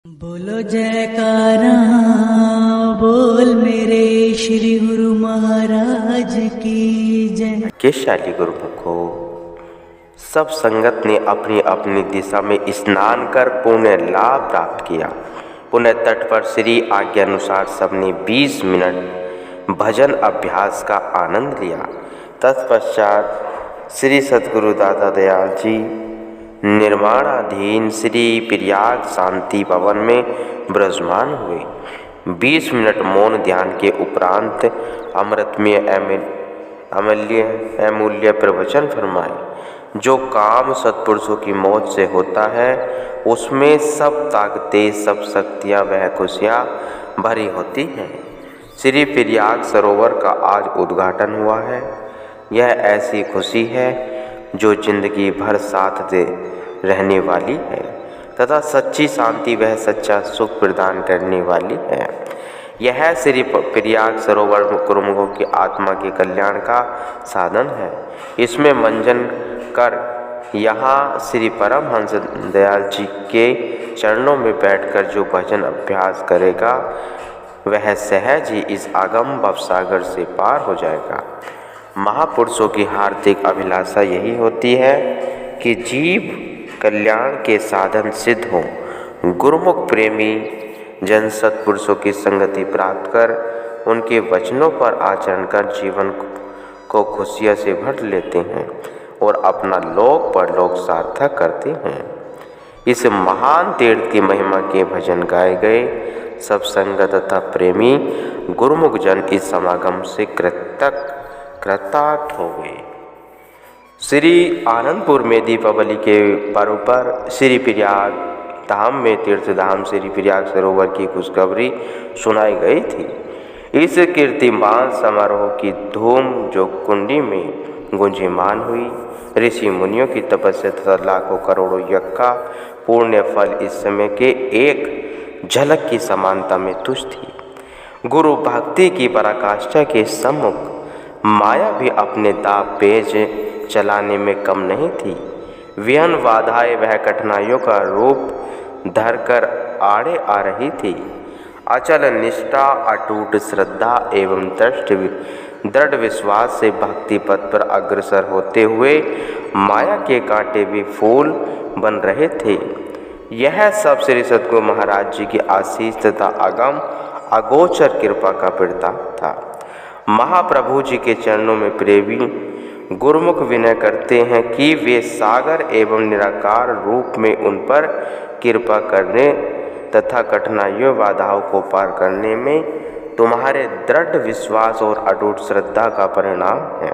बोलो जयकारा बोल मेरे श्री गुरु महाराज की जय। भाग्यशाली गुरुमुखो, सब संगत ने अपनी अपनी दिशा में स्नान कर पुण्य लाभ प्राप्त किया। पुण्य तट पर श्री आज्ञा अनुसार सबने 20 मिनट भजन अभ्यास का आनंद लिया। तत्पश्चात श्री सद्गुरु दादा दयाल जी निर्माणाधीन श्री प्रयाग शांति भवन में विराजमान हुए। 20 मिनट मौन ध्यान के उपरांत अमृतमय अमूल्य प्रवचन फरमाए। जो काम सत्पुरुषों की मौत से होता है उसमें सब ताकतें, सब शक्तियाँ वह खुशियाँ भरी होती हैं। श्री प्रयाग सरोवर का आज उद्घाटन हुआ है। यह ऐसी खुशी है जो जिंदगी भर साथ दे रहने वाली है तथा सच्ची शांति वह सच्चा सुख प्रदान करने वाली है। यह श्री प्रयाग सरोवर गुरुमुखों की आत्मा के कल्याण का साधन है। इसमें मंजन कर यहाँ श्री परमहंस दयाल जी के चरणों में बैठकर जो भजन अभ्यास करेगा वह सहज ही इस अगम भवसागर से पार हो जाएगा। महापुरुषों की हार्दिक अभिलाषा यही होती है कि जीव कल्याण के साधन सिद्ध हों। गुरुमुख प्रेमी जन सत्पुरुषों की संगति प्राप्त कर उनके वचनों पर आचरण कर जीवन को खुशियों से भर लेते हैं और अपना लोक परलोक सार्थक करते हैं। इस महान तीर्थ की महिमा के भजन गाए गए। सब संगत तथा प्रेमी गुरुमुख जन इस समागम से कृतार्थ हो गए। श्री आनंदपुर में दीपावली के पर्व पर श्री प्रयाग धाम में तीर्थ धाम श्री प्रयाग सरोवर की खुशखबरी सुनाई गई थी। इस कीर्तिमान समारोह की धूम जो कुंडी में गुंजयमान हुई। ऋषि मुनियों की तपस्या तथा लाखों करोड़ों यज्ञ का पुण्य फल इस समय के एक झलक की समानता में तुच्छ थी। गुरु भक्ति की पराकाष्ठा के सम्मुख माया भी अपने दाव पेच चलाने में कम नहीं थी। विहन बाधाएं वह कठिनाइयों का रूप धरकर आड़े आ रही थी। अचल निष्ठा, अटूट श्रद्धा एवं दृढ़ विश्वास से भक्ति पथ पर अग्रसर होते हुए माया के कांटे भी फूल बन रहे थे। यह सब श्री सद्गुरु महाराज जी की आशीष तथा अगोचर कृपा का प्रताप था। महाप्रभु जी के चरणों में प्रेमी गुरुमुख विनय करते हैं कि वे सागर एवं निराकार रूप में उन पर कृपा करने तथा कठिनाइयों बाधाओं को पार करने में तुम्हारे दृढ़ विश्वास और अटूट श्रद्धा का परिणाम है।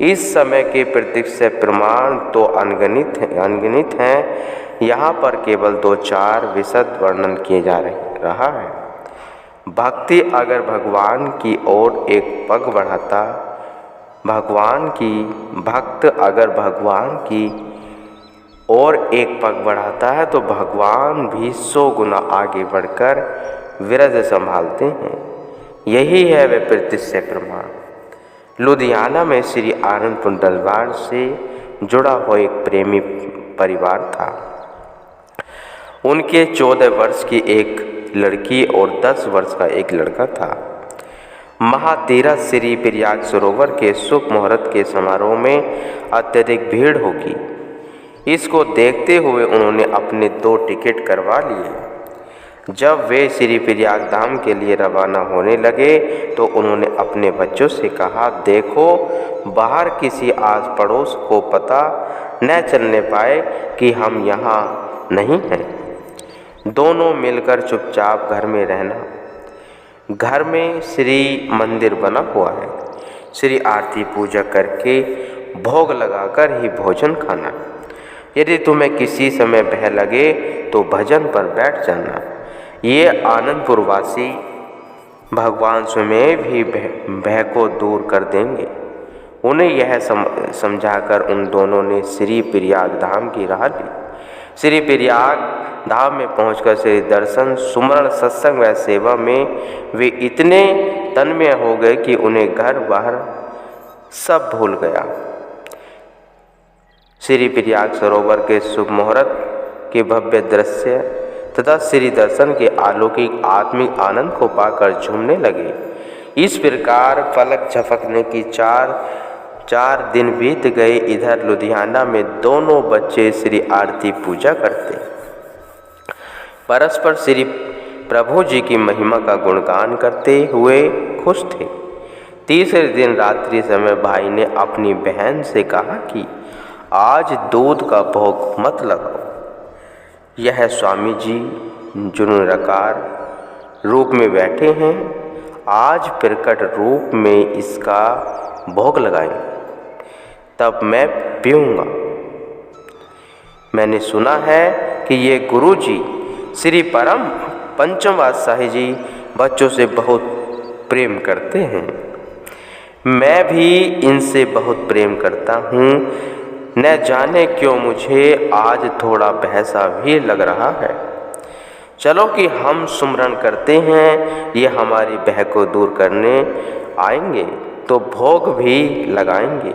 इस समय के प्रत्यक्ष प्रमाण तो अनगिनत हैं। यहाँ पर केवल 2-4 विशद वर्णन किए जा रहा है। भक्ति अगर भगवान की ओर एक पग बढ़ाता है तो भगवान भी 100 गुना आगे बढ़कर विरज संभालते हैं। यही है वे प्रत्यक्ष प्रमाण। लुधियाना में श्री आनंदपुर दरबार से जुड़ा हुआ एक प्रेमी परिवार था। उनके 14 वर्ष की एक लड़की और 10 वर्ष का एक लड़का था। महातीरथ श्री प्रयाग सरोवर के शुभ मुहूर्त के समारोह में अत्यधिक भीड़ होगी। इसको देखते हुए उन्होंने अपने 2 टिकट करवा लिए। जब वे श्री प्रयाग धाम के लिए रवाना होने लगे तो उन्होंने अपने बच्चों से कहा, देखो बाहर किसी आस पड़ोस को पता न चलने पाए कि हम यहाँ नहीं हैं। दोनों मिलकर चुपचाप घर में रहना। घर में श्री मंदिर बना हुआ है। श्री आरती पूजा करके भोग लगाकर ही भोजन खाना। यदि तुम्हें किसी समय भय लगे तो भजन पर बैठ जाना। ये आनंदपुर वासी भगवान स्वयं भी भय को दूर कर देंगे। उन्हें यह समझाकर उन दोनों ने श्री प्रयाग धाम की राह ली। श्री प्रयाग धाम में पहुंचकर श्री दर्शन, सुमरण, सत्संग व सेवा में वे इतने तन्मय हो गए कि उन्हें घर बाहर सब भूल गया। श्री प्रयाग सरोवर के शुभ मुहूर्त के भव्य दृश्य तथा श्री दर्शन के अलौकिक आत्मिक आनंद को पाकर झूमने लगे। इस प्रकार पलक झपकने की चार दिन बीत गए। इधर लुधियाना में दोनों बच्चे श्री आरती पूजा करते, परस्पर श्री प्रभु जी की महिमा का गुणगान करते हुए खुश थे। तीसरे दिन रात्रि समय भाई ने अपनी बहन से कहा कि आज दूध का भोग मत लगाओ। यह स्वामी जी जुनूनकार रूप में बैठे हैं, आज प्रकट रूप में इसका भोग लगाएं, तब मैं पीऊँगा। मैंने सुना है कि ये गुरु जी श्री परम पंचम पातशाही जी बच्चों से बहुत प्रेम करते हैं। मैं भी इनसे बहुत प्रेम करता हूँ। न जाने क्यों मुझे आज थोड़ा भैंसा भी लग रहा है। चलो कि हम सुमरन करते हैं, ये हमारी भय को दूर करने आएंगे तो भोग भी लगाएंगे।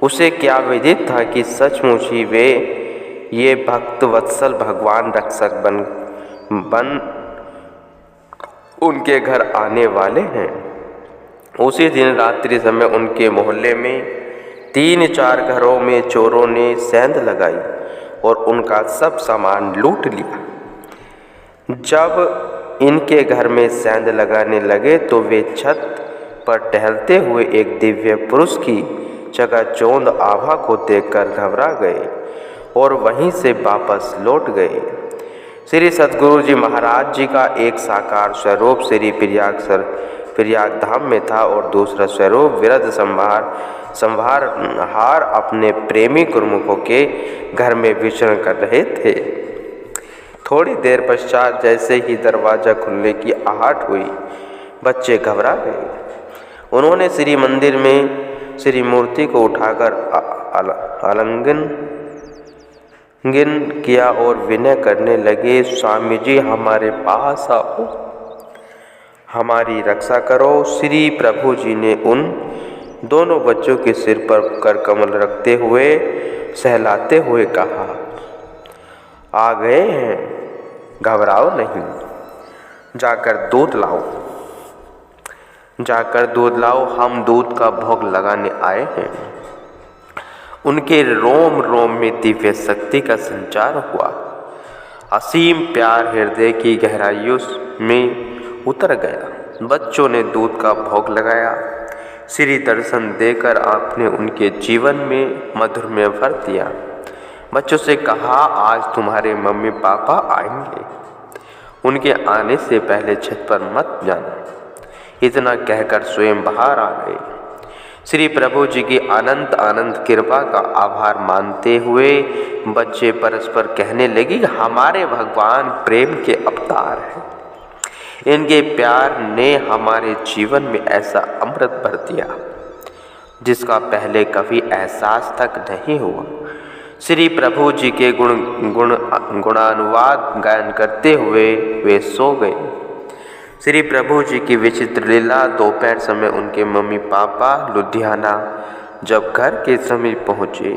उसे क्या विदित था कि सचमुच ही वे ये भक्त वत्सल भगवान रक्षक बन उनके घर आने वाले हैं। उसी दिन रात्रि समय उनके मोहल्ले में 3-4 घरों में चोरों ने सेंध लगाई और उनका सब सामान लूट लिया। जब इनके घर में सेंध लगाने लगे तो वे छत पर टहलते हुए एक दिव्य पुरुष की चकाचौंध आभा को देखकर घबरा गए और वहीं से वापस लौट गए। श्री सद्गुरु जी महाराज जी का एक साकार स्वरूप श्री प्रयाग धाम में था और दूसरा स्वरूप विरध संभारहार अपने प्रेमी गुरुमुखों के घर में विचरण कर रहे थे। थोड़ी देर पश्चात जैसे ही दरवाज़ा खुलने की आहट हुई, बच्चे घबरा गए। उन्होंने श्री मंदिर में श्री मूर्ति को उठाकर आलिंगन किया और विनय करने लगे, स्वामी जी हमारे पास आओ, हमारी रक्षा करो। श्री प्रभु जी ने उन दोनों बच्चों के सिर पर कर कमल रखते हुए सहलाते हुए कहा, आ गए हैं, घबराओ नहीं, जाकर दूध लाओ, हम दूध का भोग लगाने आए हैं। उनके रोम रोम में दिव्य शक्ति का संचार हुआ। असीम प्यार हृदय की गहराइयों में उतर गया। बच्चों ने दूध का भोग लगाया। श्री दर्शन देकर आपने उनके जीवन में मधुर में भर दिया। बच्चों से कहा, आज तुम्हारे मम्मी पापा आएंगे, उनके आने से पहले छत पर मत जाना। इतना कहकर स्वयं बाहर आ गए। श्री प्रभु जी की अनंत कृपा का आभार मानते हुए बच्चे परस्पर कहने लगे, हमारे भगवान प्रेम के अवतार हैं। इनके प्यार ने हमारे जीवन में ऐसा अमृत भर दिया जिसका पहले कभी एहसास तक नहीं हुआ। श्री प्रभु जी के गुणानुवाद गायन करते हुए वे सो गए। श्री प्रभु जी की विचित्र लीला। दोपहर समय उनके मम्मी पापा लुधियाना जब घर के समीप पहुँचे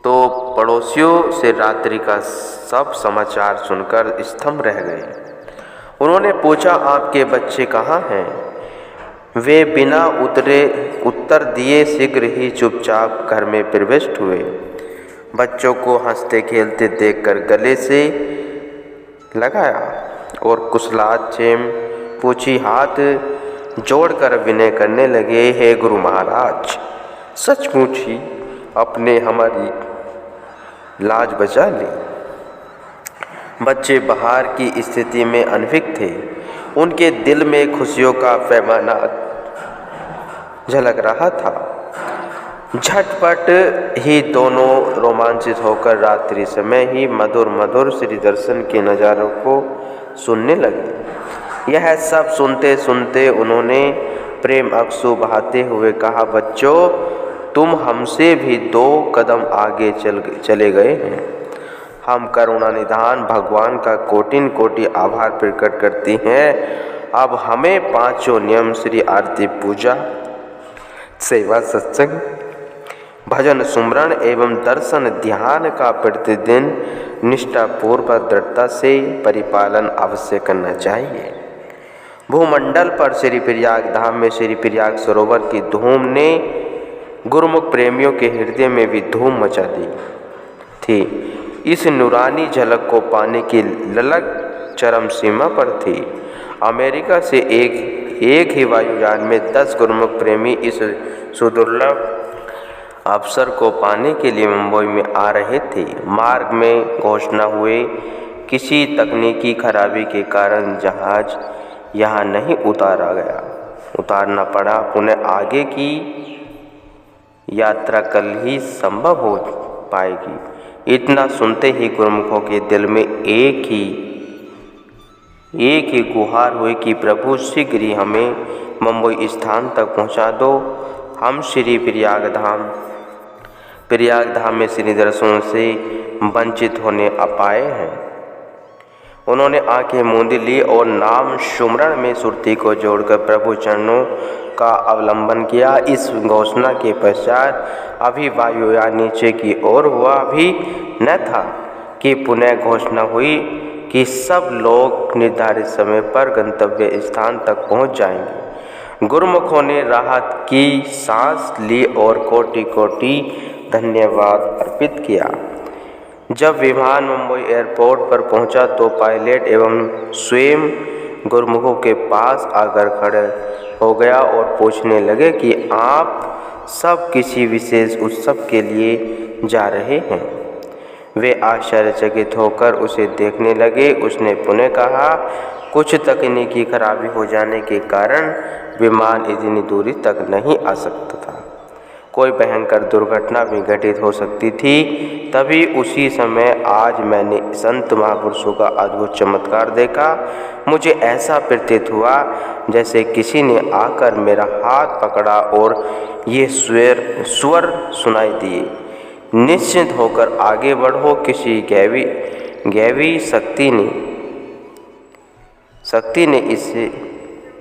तो पड़ोसियों से रात्रि का सब समाचार सुनकर स्तंभ रह गए। उन्होंने पूछा, आपके बच्चे कहाँ हैं? वे बिना उत्तर दिए शीघ्र ही चुपचाप घर में प्रविष्ट हुए। बच्चों को हंसते खेलते देखकर गले से लगाया और कुशलाक्षेम पूछी, हाथ जोड़कर विनय करने लगे, हे गुरु महाराज, सचमुच ही अपने हमारी लाज बचा ली। बच्चे बाहर की स्थिति में अनभिज्ञ थे। उनके दिल में खुशियों का पैमाना झलक रहा था। झटपट ही दोनों रोमांचित होकर रात्रि समय ही मधुर श्री दर्शन के नज़ारों को सुनने लगे। यह सब सुनते सुनते उन्होंने प्रेम अश्रु बहाते हुए कहा, बच्चों, तुम हमसे भी 2 कदम आगे चले गए हैं। हम करुणा निधान भगवान का कोटि आभार प्रकट करती हैं। अब हमें 5 नियम श्री आरती पूजा, सेवा, सत्संग, भजन सुमरण एवं दर्शन ध्यान का प्रतिदिन निष्ठापूर्वक दृढ़ता से परिपालन अवश्य करना चाहिए। भूमंडल पर श्री प्रयाग धाम में श्री प्रयाग सरोवर की धूम ने गुरुमुख प्रेमियों के हृदय में भी धूम मचा दी थी। इस नूरानी झलक को पाने की ललक चरम सीमा पर थी। अमेरिका से एक ही वायुयान में 10 गुरुमुख प्रेमी इस सुदुर्लभ अवसर को पाने के लिए मुंबई में आ रहे थे। मार्ग में घोषणा हुए किसी तकनीकी खराबी के कारण जहाज यहाँ नहीं उतारना पड़ा। पुनः आगे की यात्रा कल ही संभव हो पाएगी। इतना सुनते ही गुरुमुखों के दिल में एक ही गुहार हुई कि प्रभु शीघ्र ही हमें मुंबई स्थान तक पहुंचा दो। हम श्री प्रयाग धाम में श्री दर्शनों से वंचित होने अपाए हैं। उन्होंने आंखें मूंद ली और नाम सुमरण में सुरती को जोड़कर प्रभु चरणों का अवलंबन किया। इस घोषणा के पश्चात अभी वायुयान नीचे की ओर हुआ भी न था कि पुनः घोषणा हुई कि सब लोग निर्धारित समय पर गंतव्य स्थान तक पहुंच जाएंगे। गुरुमुखों ने राहत की सांस ली और कोटि कोटि धन्यवाद अर्पित किया। जब विमान मुंबई एयरपोर्ट पर पहुंचा तो पायलट एवं स्वयं गुरुमुखों के पास आकर खड़े हो गया और पूछने लगे कि आप सब किसी विशेष उत्सव के लिए जा रहे हैं। वे आश्चर्यचकित होकर उसे देखने लगे। उसने पुनः कहा, कुछ तकनीकी खराबी हो जाने के कारण विमान इतनी दूरी तक नहीं आ सकता था। कोई भयंकर दुर्घटना भी घटित हो सकती थी। तभी उसी समय आज मैंने संत महापुरुषों का अद्भुत चमत्कार देखा। मुझे ऐसा प्रतीत हुआ जैसे किसी ने आकर मेरा हाथ पकड़ा और ये स्वर सुनाई दिए, निश्चिंत होकर आगे बढ़ो। किसी गैवी शक्ति ने इसे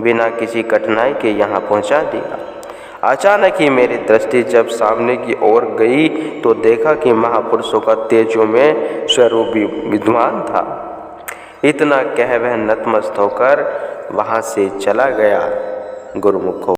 बिना किसी कठिनाई के यहाँ पहुँचा दिया। अचानक ही मेरी दृष्टि जब सामने की ओर गई तो देखा कि महापुरुषों का तेजों में स्वरूप विद्यमान था। इतना कह वह नतमस्तक होकर वहाँ से चला गया। गुरुमुखों